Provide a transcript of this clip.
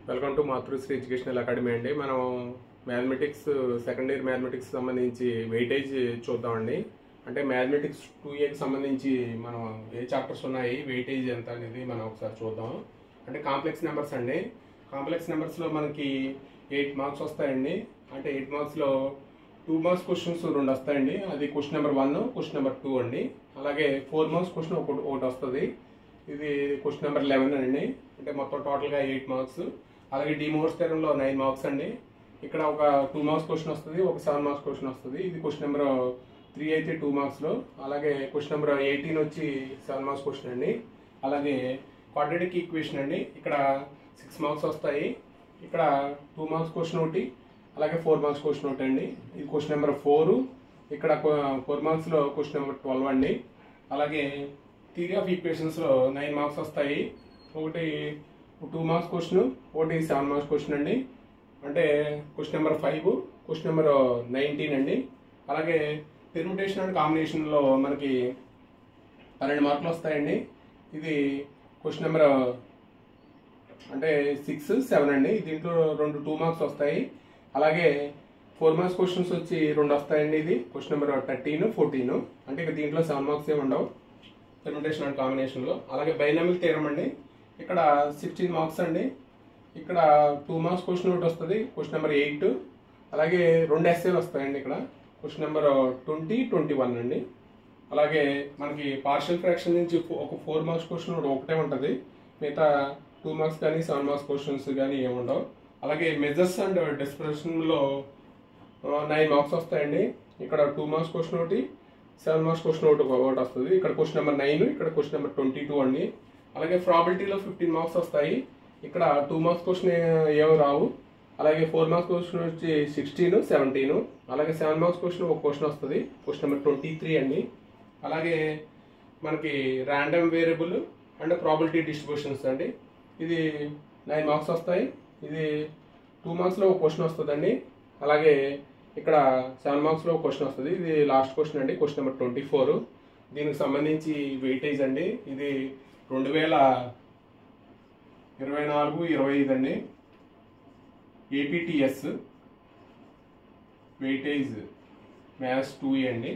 Welcome to Matrusri educational academy అండి. మనం mathematics second year mathematics సంబంధించి వెయిటేజ్ చూద్దామండి. అంటే మ్యాథమెటిక్స్ 2Aకి సంబంధించి మనం ఏ చాప్టర్స్ ఉన్నాయి, వెయిటేజ్ ఎంత అనేది మనం ఒకసారి చూద్దాం. అంటే కాంప్లెక్స్ నెంబర్స్ అండి. కాంప్లెక్స్ నెంబర్స్లో మనకి 8 మార్క్స్ వస్తాయండి. అంటే 8 మార్క్స్లో 2 మార్క్స్ క్వశ్చన్స్ 2 వస్తాయండి. అది క్వశ్చన్ నెంబర్ 1, క్వశ్చన్ నెంబర్ 2 అండి. అలాగే 4 మార్క్స్ క్వశ్చన్ ఒకటి వస్తుంది. ఇది క్వశ్చన్ నెంబర్ 11 అండి. అంటే మొత్తం టోటల్గా 8 మార్క్స్. అలాగే డిమోర్స్ థియరంలో 9 మార్క్స్ అండి. ఇక్కడ ఒక 2 మార్క్స్ క్వశ్చన్ వస్తుంది, ఒక 7 మార్క్స్ క్వశ్చన్ వస్తుంది. ఇది క్వశ్చన్ నెంబర్ 3 అయితే 2 మార్క్స్లో. అలాగే క్వశ్చన్ నెంబర్ 18 వచ్చి 7 మార్క్స్ క్వశ్చన్ అండి. అలాగే క్వాడ్రాటిక్ ఈక్వేషన్ అండి. ఇక్కడ 6 మార్క్స్ వస్తాయి. ఇక్కడ 2 మార్క్స్ క్వశ్చన్ ఒకటి, అలాగే 4 మార్క్స్ క్వశ్చన్ ఒకటి అండి. ఇది క్వశ్చన్ నెంబర్ 4. ఇక్కడ 4 మార్క్స్లో క్వశ్చన్ నెంబర్ 12 అండి. అలాగే థియరీ ఆఫ్ ఈక్వేషన్స్లో 9 మార్క్స్ వస్తాయి. ఒకటి 2 మార్క్స్ క్వశ్చన్, ఒకటి 7 మార్క్స్ క్వశ్చన్ అండి. అంటే క్వశ్చన్ నెంబర్ 5, క్వశ్చన్ నెంబర్ 19 అండి. అలాగే పెర్ముటేషన్ అండ్ కాంబినేషన్లో మనకి 12 మార్కులు వస్తాయండి. ఇది క్వశ్చన్ నెంబర్ అంటే 6, 7 అండి. దీంట్లో 2 మార్క్స్ వస్తాయి. అలాగే 4 మార్క్స్ క్వశ్చన్స్ వచ్చి 2 వస్తాయండి. ఇది క్వశ్చన్ నెంబర్ 13, 14. అంటే ఇక దీంట్లో 7 మార్క్స్ ఏమి ఉండవు పెర్ముటేషన్ అండ్ కాంబినేషన్లో. అలాగే బైనామియల్ థియరం అండి. ఇక్కడ 16 మార్క్స్ అండి. ఇక్కడ 2 మార్క్స్ క్వశ్చన్ ఒకటి వస్తుంది, క్వశ్చన్ నెంబర్ 8. అలాగే 2 ఎస్ఏలు వస్తాయండి. ఇక్కడ క్వశ్చన్ నెంబర్ 20, 21 అండి. అలాగే మనకి పార్షియల్ ఫ్రాక్షన్ నుంచి ఒక 4 మార్క్స్ క్వశ్చన్ ఒకటే ఉంటుంది. మిగతా 2 మార్క్స్ కానీ 7 మార్క్స్ క్వశ్చన్స్ కానీ ఏముండవు. అలాగే మెజర్స్ అండ్ డిస్ప్రెషన్లో 9 మార్క్స్ వస్తాయండి. ఇక్కడ 2 మార్క్స్ క్వశ్చన్ ఒకటి, 7 మార్క్స్ క్వశ్చన్ ఒకటి వస్తుంది. ఇక్కడ క్వశ్చన్ నెంబర్ 9, ఇక్కడ క్వశ్చన్ నెంబర్ 22 అండి. అలాగే ప్రాబిలిటీలో 15 మార్క్స్ వస్తాయి. ఇక్కడ 2 మార్క్స్ క్వశ్చన్ ఏమో రావు. అలాగే 4 మార్క్స్ క్వశ్చన్ వచ్చి 16, 17. అలాగే 7 మార్క్స్ క్వశ్చన్ ఒక క్వశ్చన్ వస్తుంది, క్వశ్చన్ నెంబర్ 23 అండి. అలాగే మనకి random variable and probability distributions అండి. ఇది 9 మార్క్స్ వస్తాయి. ఇది 2 మార్క్స్లో ఒక క్వశ్చన్ వస్తుందండి. అలాగే ఇక్కడ 7 మార్క్స్లో ఒక క్వశ్చన్ వస్తుంది. ఇది లాస్ట్ క్వశ్చన్ అండి, క్వశ్చన్ నెంబర్ 24. దీనికి సంబంధించి వెయిటేజ్ అండి. ఇది 2024-25 అండి. ఏపీటీఎస్ వెయిటేజ్ మ్యాథ్స్ 2A అండి.